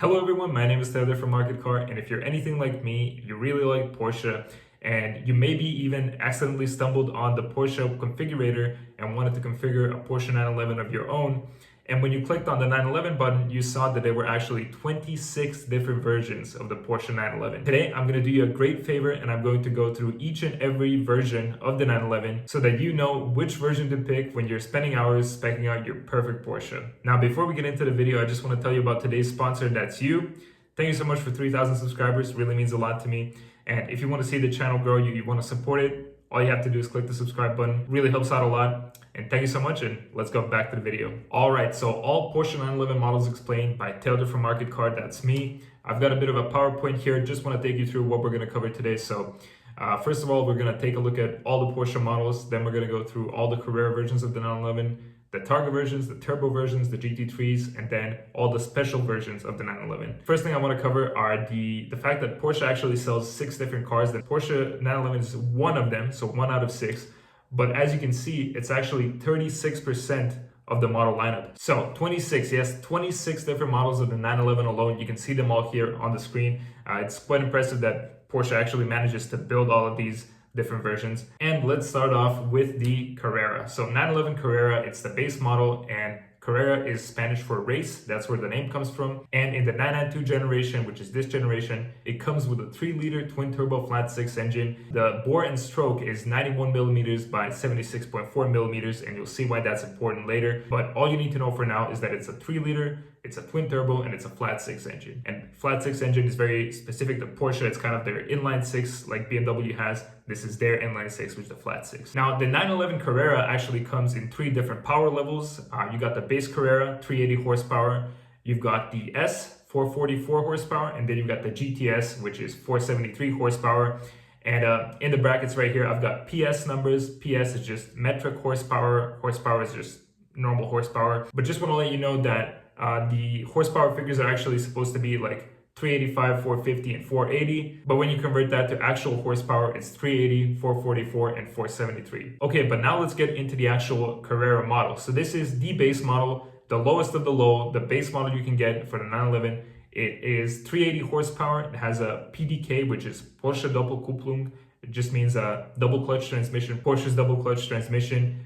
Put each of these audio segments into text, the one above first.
Hello everyone, my name is Taylor from Market Car, and if you're anything like me, you really like Porsche, and you maybe even accidentally stumbled on the Porsche configurator and wanted to configure a Porsche 911 of your own, and when you clicked on the 911 button, you saw that there were actually 26 different versions of the Porsche 911. Today, I'm going to do you a great favor, and I'm going to go through each and every version of the 911 so that you know which version to pick when you're spending hours specking out your perfect Porsche. Now, before we get into the video, I just want to tell you about today's sponsor, that's you. Thank you so much for 3,000 subscribers, it really means a lot to me. And if you want to see the channel grow, you want to support it, all you have to do is click the subscribe button. It really helps out a lot. And thank you so much, and let's go back to the video. All right, so all Porsche 911 models explained by Taylor from Market Car, that's me. I've got a bit of a PowerPoint here, just want to take you through what we're going to cover today. So first of all, we're going to take a look at all the Porsche models, then we're going to go through all the Carrera versions of the 911, the Targa versions, the turbo versions, the GT3s, and then all the special versions of the 911. First thing I want to cover are the fact that Porsche actually sells 6 different cars. The Porsche 911 is one of them, so 1 out of 6. But as you can see, it's actually 36% of the model lineup. So 26, yes, 26 different models of the 911 alone. You can see them all here on the screen. It's quite impressive that Porsche actually manages to build all of these different versions. And let's start off with the Carrera. So 911 Carrera, it's the base model, and Carrera is Spanish for race. That's where the name comes from. And in the 992 generation, which is this generation, it comes with a 3-liter twin-turbo flat-6 engine. The bore and stroke is 91 millimeters by 76.4 millimeters, and you'll see why that's important later. But all you need to know for now is that it's a 3-liter, it's a twin-turbo, and it's a flat-6 engine. And flat-6 engine is very specific to Porsche. It's kind of their inline-6 like BMW has. This is their inline-6, which is the flat-6. Now, the 911 Carrera actually comes in 3 different power levels. You got the base Carrera, 380 horsepower. You've got the S, 444 horsepower. And then you've got the GTS, which is 473 horsepower. And in the brackets right here, I've got PS numbers. PS is just metric horsepower. Horsepower is just normal horsepower. But just want to let you know that the horsepower figures are actually supposed to be like 385, 450, and 480. But when you convert that to actual horsepower, it's 380, 444, and 473. Okay, but now let's get into the actual Carrera model. So this is the base model, the lowest of the low, the base model you can get for the 911. It is 380 horsepower. It has a PDK, which is Porsche Doppelkupplung. It just means a double clutch transmission, Porsche's double clutch transmission.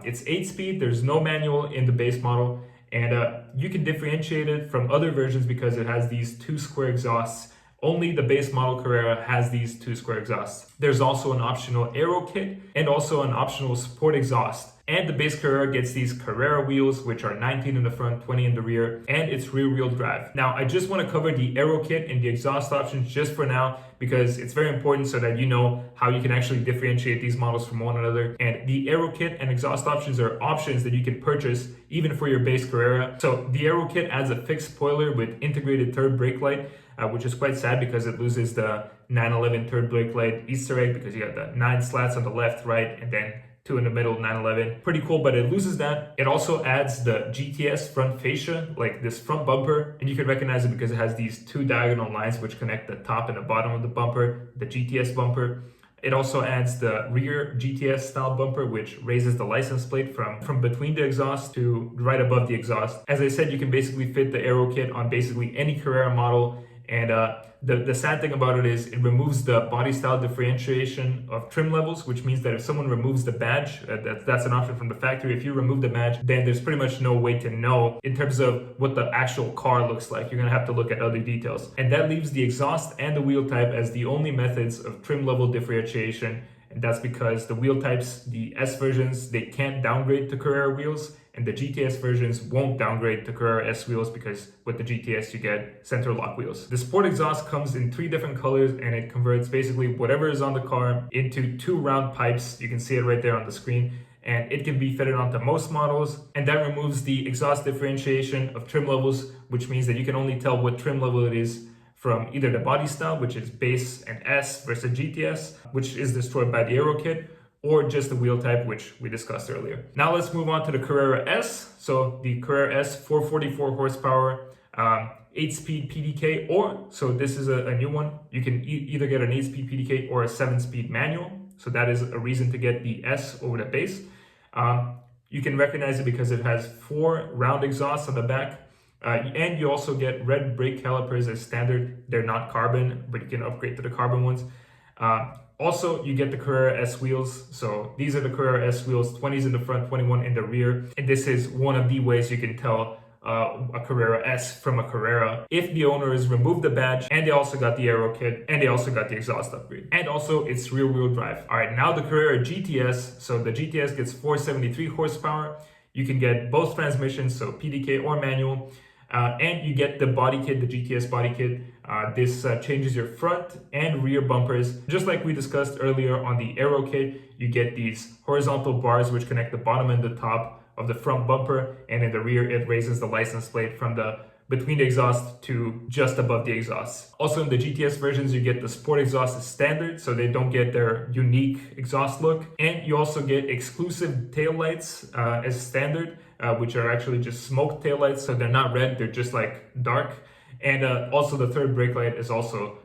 It's 8-speed. There's no manual in the base model. And you can differentiate it from other versions because it has these 2 square exhausts. Only the base model Carrera has these 2 square exhausts. There's also an optional Aerokit and also an optional sport exhaust. And the base Carrera gets these Carrera wheels, which are 19 in the front, 20 in the rear, and it's rear-wheel drive. Now, I just want to cover the Aerokit and the exhaust options just for now because it's very important so that you know how you can actually differentiate these models from one another. And the Aerokit and exhaust options are options that you can purchase even for your base Carrera. So the Aerokit adds a fixed spoiler with integrated third brake light, which is quite sad because it loses the 911 third brake light Easter egg because you got the 9 slats on the left, right, and then 2 in the middle, 911. Pretty cool, but it loses that. It also adds the GTS front fascia, like this front bumper, and you can recognize it because it has these 2 diagonal lines which connect the top and the bottom of the bumper, the GTS bumper. It also adds the rear GTS style bumper, which raises the license plate from between the exhaust to right above the exhaust. As I said, you can basically fit the Aerokit on basically any Carrera model. And the sad thing about it is it removes the body style differentiation of trim levels, which means that if someone removes the badge, that's an option from the factory. If you remove the badge, then there's pretty much no way to know in terms of what the actual car looks like. You're gonna have to look at other details. And that leaves the exhaust and the wheel type as the only methods of trim level differentiation. And that's because the wheel types, the S versions, they can't downgrade to Carrera wheels, and the GTS versions won't downgrade to Carrera S wheels because with the GTS you get center lock wheels. The sport exhaust comes in 3 different colors, and it converts basically whatever is on the car into 2 round pipes. You can see it right there on the screen. And it can be fitted onto most models, and that removes the exhaust differentiation of trim levels, which means that you can only tell what trim level it is from either the body style, which is base and S, versus GTS, which is destroyed by the Aerokit, or just the wheel type, which we discussed earlier. Now let's move on to the Carrera S. So the Carrera S, 444 horsepower, 8-speed PDK, or, so this is a new one, you can either get an 8-speed PDK or a 7-speed manual. So that is a reason to get the S over the base. You can recognize it because it has 4 round exhausts on the back. And you also get red brake calipers as standard. They're not carbon, but you can upgrade to the carbon ones. Also, you get the Carrera S wheels. So these are the Carrera S wheels, 20s in the front, 21 in the rear. And this is one of the ways you can tell a Carrera S from a Carrera if the owner has removed the badge, and they also got the Aerokit, and they also got the exhaust upgrade, and also it's rear wheel drive. All right, now the Carrera GTS. So the GTS gets 473 horsepower. You can get both transmissions, so PDK or manual. And you get the body kit, the GTS body kit. This changes your front and rear bumpers. Just like we discussed earlier on the Aerokit, you get these horizontal bars which connect the bottom and the top of the front bumper, and in the rear it raises the license plate from between the exhaust to just above the exhaust. Also in the GTS versions, you get the sport exhaust as standard, so they don't get their unique exhaust look. And you also get exclusive taillights as standard, which are actually just smoked taillights, so they're not red, they're just like dark. And also the third brake light is also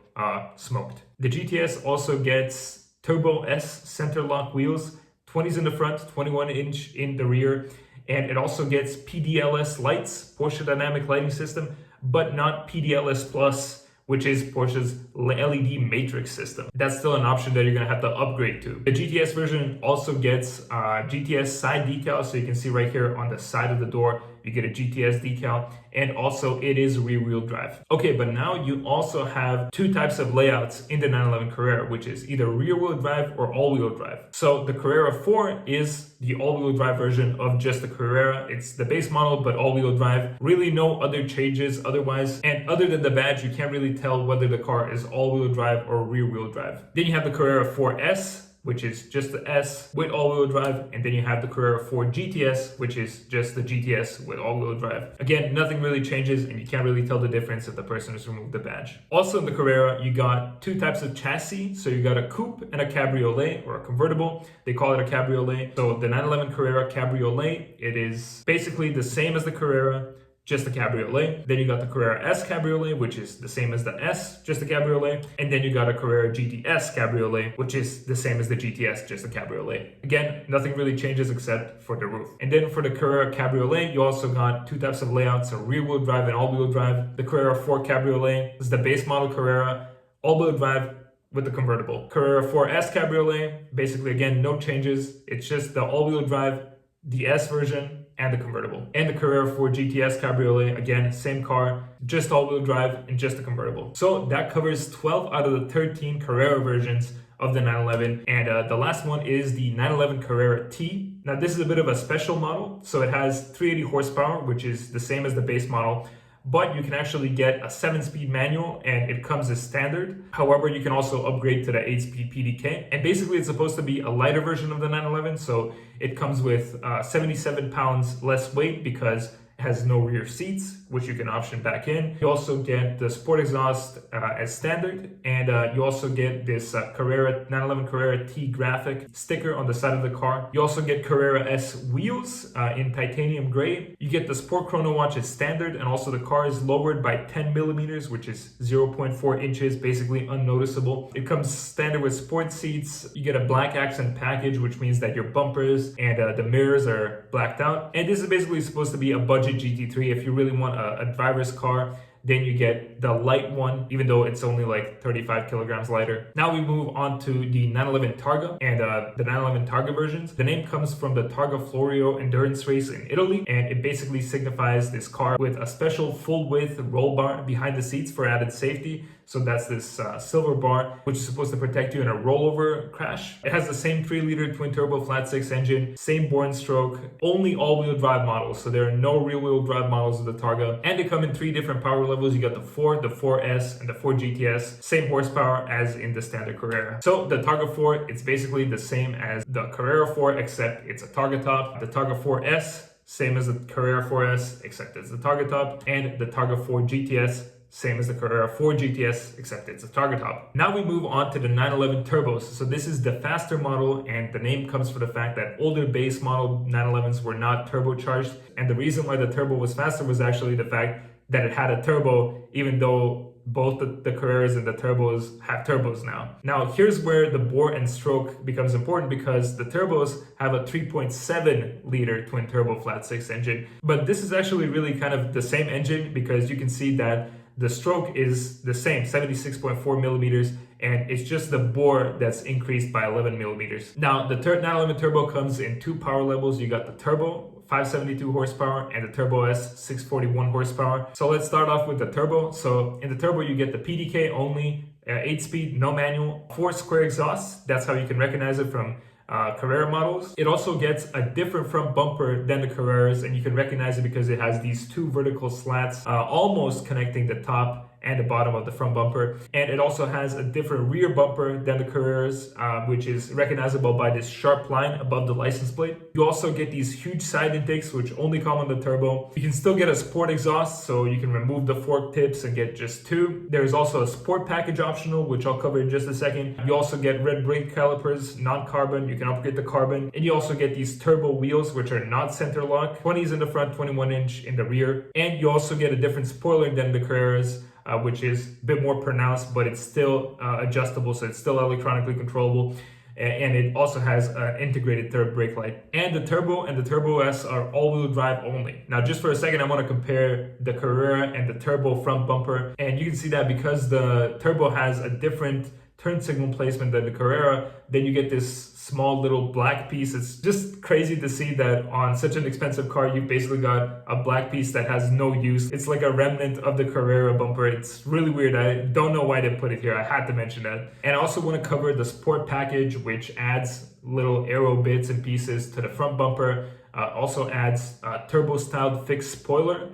smoked. The GTS also gets Turbo S center lock wheels, 20s in the front, 21-inch in the rear, and it also gets PDLS lights, Porsche Dynamic Lighting System, but not PDLS Plus, which is Porsche's LED matrix system. That's still an option that you're gonna have to upgrade to. The GTS version also gets GTS side decal, so you can see right here on the side of the door, you get a GTS decal, and also it is rear wheel drive. Okay, but now you also have two types of layouts in the 911 Carrera, which is either rear wheel drive or all wheel drive. So the Carrera 4 is the all wheel drive version of just the Carrera. It's the base model, but all wheel drive. Really no other changes otherwise. And other than the badge, you can't really tell whether the car is all wheel drive or rear wheel drive. Then you have the Carrera 4S, which is just the S with all-wheel drive, and then you have the Carrera 4 GTS, which is just the GTS with all-wheel drive. Again, nothing really changes, and you can't really tell the difference if the person has removed the badge. Also in the Carrera, you got two types of chassis. So you got a coupe and a cabriolet, or a convertible. They call it a cabriolet. So the 911 Carrera Cabriolet, it is basically the same as the Carrera, just the cabriolet. Then you got the Carrera S Cabriolet, which is the same as the S, just the cabriolet. And then you got a Carrera GTS Cabriolet, which is the same as the GTS, just the cabriolet. Again, nothing really changes except for the roof. And then for the Carrera Cabriolet, you also got two types of layouts, so rear wheel drive and all wheel drive. The Carrera 4 Cabriolet is the base model Carrera, all wheel drive with the convertible. Carrera 4S Cabriolet, basically again, no changes. It's just the all wheel drive, the S version, and the convertible. And the Carrera 4 GTS Cabriolet, again, same car, just all-wheel drive and just the convertible. So that covers 12 out of the 13 Carrera versions of the 911. And the last one is the 911 Carrera T. Now this is a bit of a special model. So it has 380 horsepower, which is the same as the base model, but you can actually get a 7-speed manual and it comes as standard. However, you can also upgrade to the 8-speed PDK. And basically it's supposed to be a lighter version of the 911. So it comes with 77 pounds less weight because it has no rear seats, which you can option back in. You also get the sport exhaust as standard, and you also get this Carrera 911 Carrera T graphic sticker on the side of the car. You also get Carrera S wheels in titanium gray. You get the sport chrono watch as standard, and also the car is lowered by 10 millimeters, which is 0.4 inches, basically unnoticeable. It comes standard with sport seats. You get a black accent package, which means that your bumpers and the mirrors are blacked out. And this is basically supposed to be a budget GT3. If you really want a driver's car, then you get the light one, even though it's only like 35 kilograms lighter. Now we move on to the 911 Targa and the 911 Targa versions. The name comes from the Targa Florio endurance race in Italy, and it basically signifies this car with a special full width roll bar behind the seats for added safety. So that's this silver bar, which is supposed to protect you in a rollover crash. It has the same 3-liter twin-turbo flat-six engine, same bore and stroke, only all-wheel drive models. So there are no rear-wheel drive models of the Targa. And they come in 3 different power levels. You got the 4, the 4S, and the 4 GTS. Same horsepower as in the standard Carrera. So the Targa 4, it's basically the same as the Carrera 4, except it's a Targa top. The Targa 4S, same as the Carrera 4S, except it's the Targa top. And the Targa 4 GTS, same as the Carrera 4 GTS, except it's a Targa top. Now we move on to the 911 turbos. So this is the faster model, and the name comes from the fact that older base model 911s were not turbocharged. And the reason why the turbo was faster was actually the fact that it had a turbo, even though both the Carreras and the turbos have turbos now. Now, here's where the bore and stroke becomes important, because the turbos have a 3.7 liter twin turbo flat six engine. But this is actually really kind of the same engine, because you can see that the stroke is the same, 76.4 millimeters, and it's just the bore that's increased by 11 millimeters. Now, the 911 turbo comes in two power levels. You got the turbo, 572 horsepower, and the Turbo S, 641 horsepower. So let's start off with the turbo. So in the turbo, you get the PDK only, 8-speed, no manual, 4 square exhausts. That's how you can recognize it from Carrera models. It also gets a different front bumper than the Carreras, and you can recognize it because it has these two vertical slats almost connecting the top and the bottom of the front bumper. And it also has a different rear bumper than the Carreras, which is recognizable by this sharp line above the license plate. You also get these huge side intakes, which only come on the turbo. You can still get a sport exhaust, so you can remove the fork tips and get just two. There's also a sport package optional, which I'll cover in just a second. You also get red brake calipers, non-carbon. You can upgrade the carbon. And you also get these turbo wheels, which are not center lock. 20s in the front, 21-inch in the rear. And you also get a different spoiler than the Carreras, which is a bit more pronounced, but it's still adjustable, so it's still electronically controllable. And it also has an integrated third brake light. And the turbo and the Turbo S are all-wheel drive only. Now, just for a second, I want to compare the Carrera and the turbo front bumper. And you can see that because the turbo has a different turn signal placement than the Carrera, then you get this small little black piece. It's just crazy to see that on such an expensive car, you've basically got a black piece that has no use. It's like a remnant of the Carrera bumper. It's really weird. I don't know why they put it here. I had to mention that. And I also want to cover the sport package, which adds little aero bits and pieces to the front bumper. Also adds turbo-styled fixed spoiler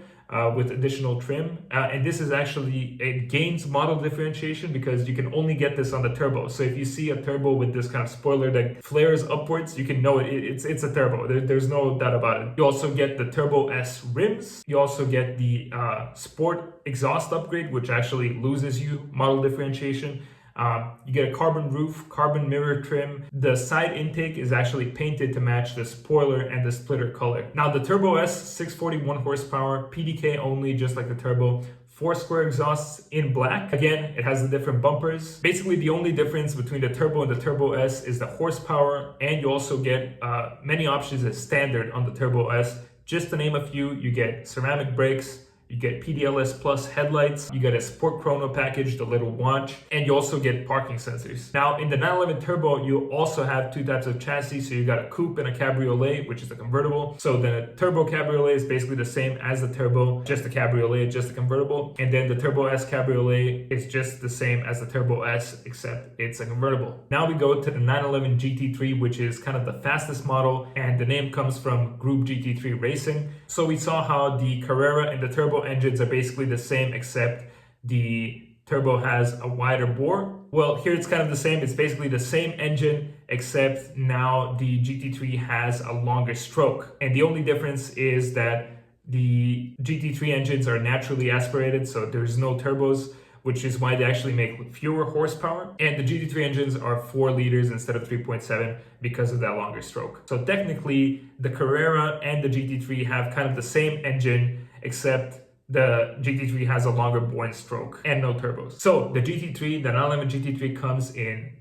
with additional trim. And this is actually, it gains model differentiation because you can only get this on the turbo. So if you see a turbo with this kind of spoiler that flares upwards, you can know it's a turbo. There's no doubt about it. You also get the Turbo S rims. You also get the sport exhaust upgrade, which actually loses you model differentiation. You get a carbon roof, carbon mirror trim. The side intake is actually painted to match the spoiler and the splitter color. Now the Turbo S, 641 horsepower, PDK only, just like the turbo. 4 square exhausts in black. Again, it has the different bumpers. Basically, the only difference between the turbo and the Turbo S is the horsepower, and you also get many options as standard on the Turbo S. Just to name a few, you get ceramic brakes, you get PDLS Plus headlights, you get a Sport Chrono package, the little watch, and you also get parking sensors. Now, in the 911 Turbo, you also have two types of chassis. So you got a coupe and a cabriolet, which is a convertible. So the Turbo Cabriolet is basically the same as the Turbo, just a cabriolet, just a convertible. And then the Turbo S Cabriolet is just the same as the Turbo S, except it's a convertible. Now we go to the 911 GT3, which is kind of the fastest model, and the name comes from Group GT3 Racing. So we saw how the Carrera and the Turbo engines are basically the same, except the turbo has a wider bore. Well, here it's kind of the same. It's basically the same engine, except now the GT3 has a longer stroke. And the only difference is that the GT3 engines are naturally aspirated, so there's no turbos, which is why they actually make fewer horsepower. And the GT3 engines are 4 liters instead of 3.7 because of that longer stroke. So technically, the Carrera and the GT3 have kind of the same engine, except the GT3 has a longer bore and stroke and no turbos. So the GT3, the 911 GT3 comes in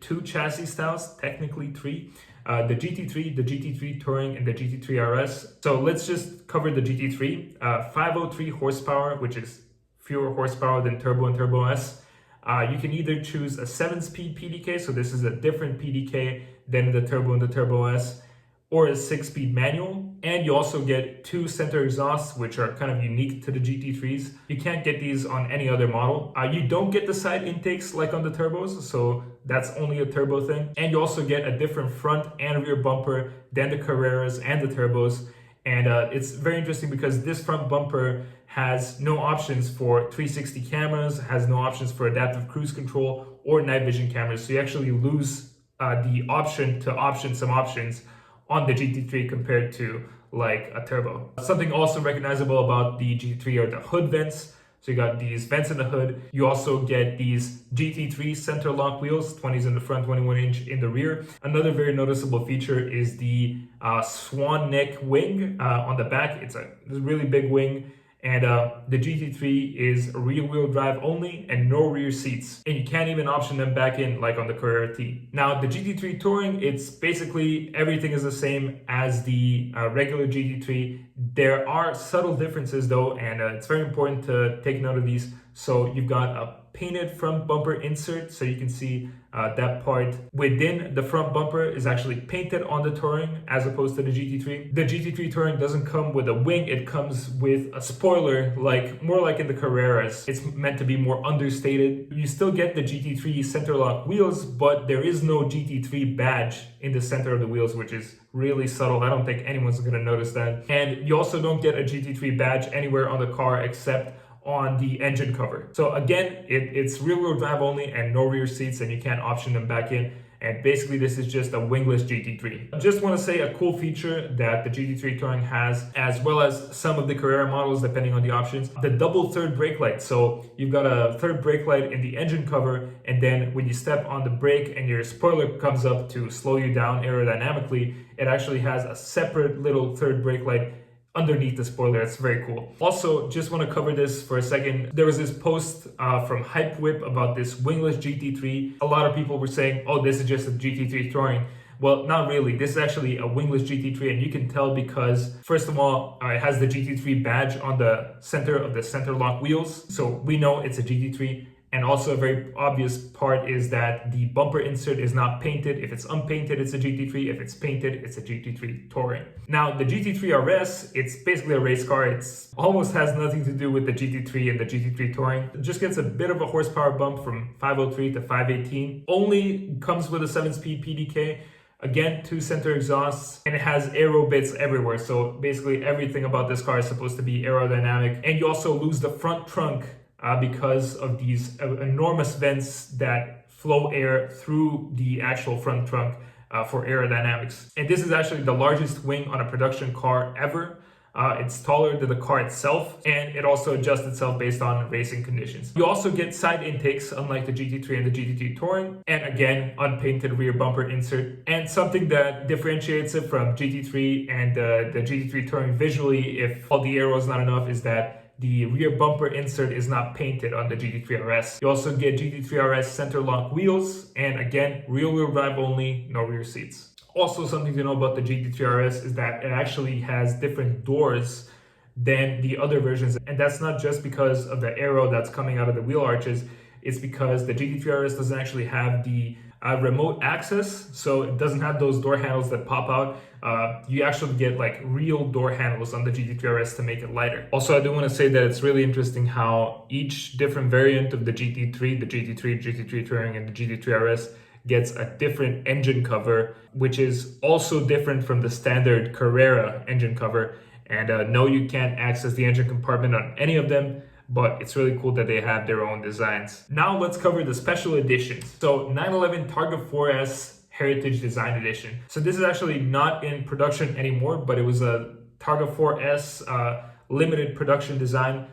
two chassis styles, technically 3. The GT3, the GT3 Touring, and the GT3 RS. So let's just cover the GT3. 503 horsepower, which is fewer horsepower than Turbo and Turbo S. You can either choose a 7-speed PDK, so this is a different PDK than the Turbo and the Turbo S, or a 6-speed manual. And you also get 2 center exhausts, which are kind of unique to the GT3s. You can't get these on any other model. You don't get the side intakes like on the turbos, so that's only a turbo thing. And you also get a different front and rear bumper than the Carreras and the turbos. And it's very interesting because this front bumper has no options for 360 cameras, has no options for adaptive cruise control or night vision cameras. So you actually lose the option to option some options on the GT3 compared to like a turbo. Something also recognizable about the GT3 are the hood vents. So you got these vents in the hood. You also get these GT3 center lock wheels, 20s in the front, 21-inch in the rear. Another very noticeable feature is the swan neck wing on the back. It's a really big wing, And the GT3 is rear-wheel drive only and no rear seats. And you can't even option them back in like on the Carrera T. Now, the GT3 Touring, it's basically everything is the same as the regular GT3. There are subtle differences though, and it's very important to take note of these. So you've got a painted front bumper insert, so you can see that part within the front bumper is actually painted on the Touring as opposed to the GT3. The GT3 Touring doesn't come with a wing, it comes with a spoiler, like more like in the Carreras. It's meant to be more understated. You still get the GT3 center lock wheels, but there is no GT3 badge in the center of the wheels, which is really subtle. I don't think anyone's gonna notice that. And you also don't get a GT3 badge anywhere on the car except on the engine cover. So again, it's rear-wheel drive only and no rear seats, and you can't option them back in. And basically this is just a wingless GT3. I just want to say a cool feature that the GT3 Touring has, as well as some of the Carrera models depending on the options, the double third brake light. So you've got a third brake light in the engine cover, and then when you step on the brake and your spoiler comes up to slow you down aerodynamically, it actually has a separate little third brake light underneath the spoiler. It's very cool. Also, just want to cover this for a second. There was this post from Hype Whip about this wingless GT3. A lot of people were saying, oh, this is just a GT3 Touring. Well, not really. This is actually a wingless GT3, and you can tell because, first of all, it has the GT3 badge on the center of the center lock wheels. So we know it's a GT3. And also a very obvious part is that the bumper insert is not painted. If it's unpainted, it's a GT3. If it's painted, it's a GT3 Touring. Now, the GT3 RS, it's basically a race car. It's almost has nothing to do with the GT3 and the GT3 Touring. It just gets a bit of a horsepower bump from 503 to 518. Only comes with a 7-speed PDK. Again, 2 center exhausts, and it has aero bits everywhere. So basically everything about this car is supposed to be aerodynamic. And you also lose the front trunk because of these enormous vents that flow air through the actual front trunk for aerodynamics. And this is actually the largest wing on a production car ever. It's taller than the car itself, and it also adjusts itself based on racing conditions. You also get side intakes, unlike the GT3 and the GT3 Touring, and again, unpainted rear bumper insert. And something that differentiates it from GT3 and the GT3 Touring visually, if all the aero is not enough, is that the rear bumper insert is not painted on the GT3 RS. You also get GT3 RS center lock wheels, and again, rear-wheel drive only, no rear seats. Also, something to know about the GT3 RS is that it actually has different doors than the other versions, and that's not just because of the aero that's coming out of the wheel arches. It's because the GT3 RS doesn't actually have the remote access, so it doesn't have those door handles that pop out. You actually get like real door handles on the GT3 RS to make it lighter. Also, I do want to say that it's really interesting how each different variant of the GT3, the GT3, GT3 Touring, and the GT3 RS gets a different engine cover, which is also different from the standard Carrera engine cover. And no, you can't access the engine compartment on any of them, but it's really cool that they have their own designs. Now let's cover the special editions. So 911 Targa 4S Heritage Design Edition. So this is actually not in production anymore, but it was a Targa 4S limited production design.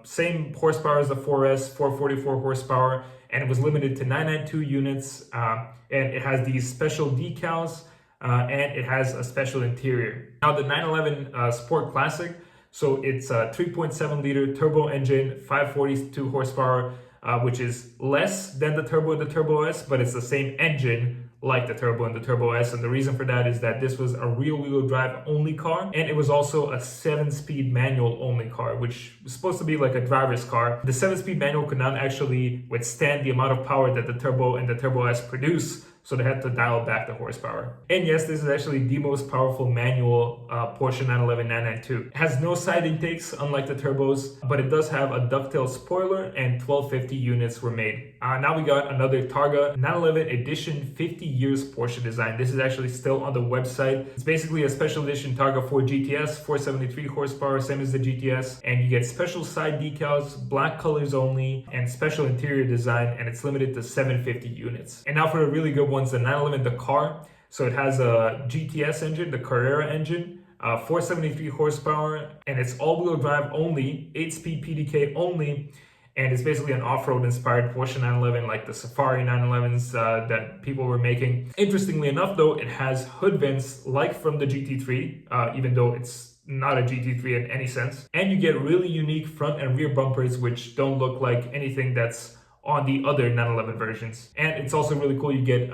Same horsepower as the 4S, 444 horsepower, and it was limited to 992 units. And it has these special decals, and it has a special interior. Now the 911 Sport Classic, so it's a 3.7 liter turbo engine, 542 horsepower, which is less than the turbo and the Turbo S, but it's the same engine like the Turbo and the Turbo S. And the reason for that is that this was a rear-wheel drive only car, and it was also a 7-speed manual only car, which was supposed to be like a driver's car. The 7-speed manual could not actually withstand the amount of power that the Turbo and the Turbo S produce, so they had to dial back the horsepower. And yes, this is actually the most powerful manual Porsche 911 992. It has no side intakes, unlike the turbos, but it does have a ducktail spoiler, and 1250 units were made. Now we got another Targa 911 edition 50 years Porsche design. This is actually still on the website. It's basically a special edition Targa 4 GTS, 473 horsepower, same as the GTS, and you get special side decals, black colors only, and special interior design, and it's limited to 750 units. And now for the really good one's the 911 Dakar. So it has a GTS engine, the Carrera engine, 473 horsepower, and it's all-wheel drive only, 8-speed PDK only, and it's basically an off-road inspired Porsche 911 like the Safari 911s that people were making. Interestingly enough though, it has hood vents like from the GT3, even though it's not a GT3 in any sense. And you get really unique front and rear bumpers, which don't look like anything that's on the other 911 versions. And it's also really cool. You get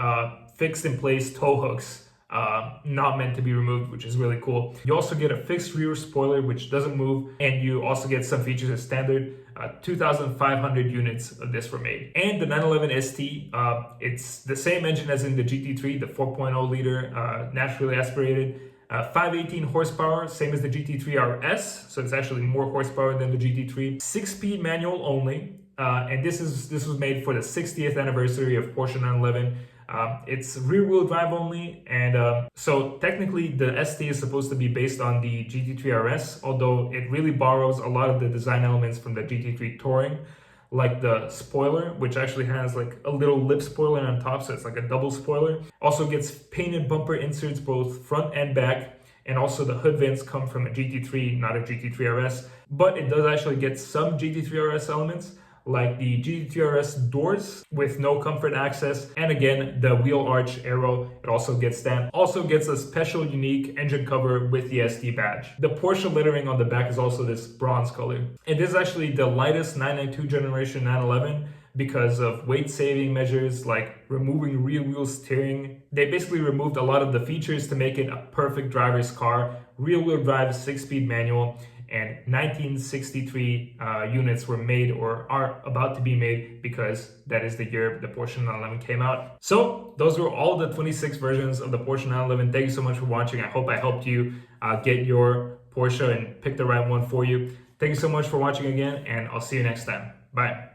fixed in place tow hooks, not meant to be removed, which is really cool. You also get a fixed rear spoiler, which doesn't move. And you also get some features as standard. 2,500 units of this were made. And the 911 ST, it's the same engine as in the GT3, the 4.0 liter naturally aspirated. 518 horsepower, same as the GT3 RS, so it's actually more horsepower than the GT3. 6-speed manual only, and this was made for the 60th anniversary of Porsche 911. It's rear-wheel drive only, and so technically the ST is supposed to be based on the GT3 RS, although it really borrows a lot of the design elements from the GT3 Touring, like the spoiler, which actually has like a little lip spoiler on top, so it's like a double spoiler. Also gets painted bumper inserts both front and back, and also the hood vents come from a GT3, not a GT3 RS, but it does actually get some GT3 RS elements, like the GT3 RS doors with no comfort access, and again the wheel arch aero, it also gets that. Also gets a special unique engine cover with the ST badge. The Porsche lettering on the back is also this bronze color, and this is actually the lightest 992 generation 911 because of weight saving measures like removing rear wheel steering. They basically removed a lot of the features to make it a perfect driver's car. Rear wheel drive, 6-speed manual, and 1963 units were made or are about to be made because that is the year the Porsche 911 came out. So those were all the 26 versions of the Porsche 911. Thank you so much for watching. I hope I helped you get your Porsche and pick the right one for you. Thank you so much for watching again, and I'll see you next time. Bye.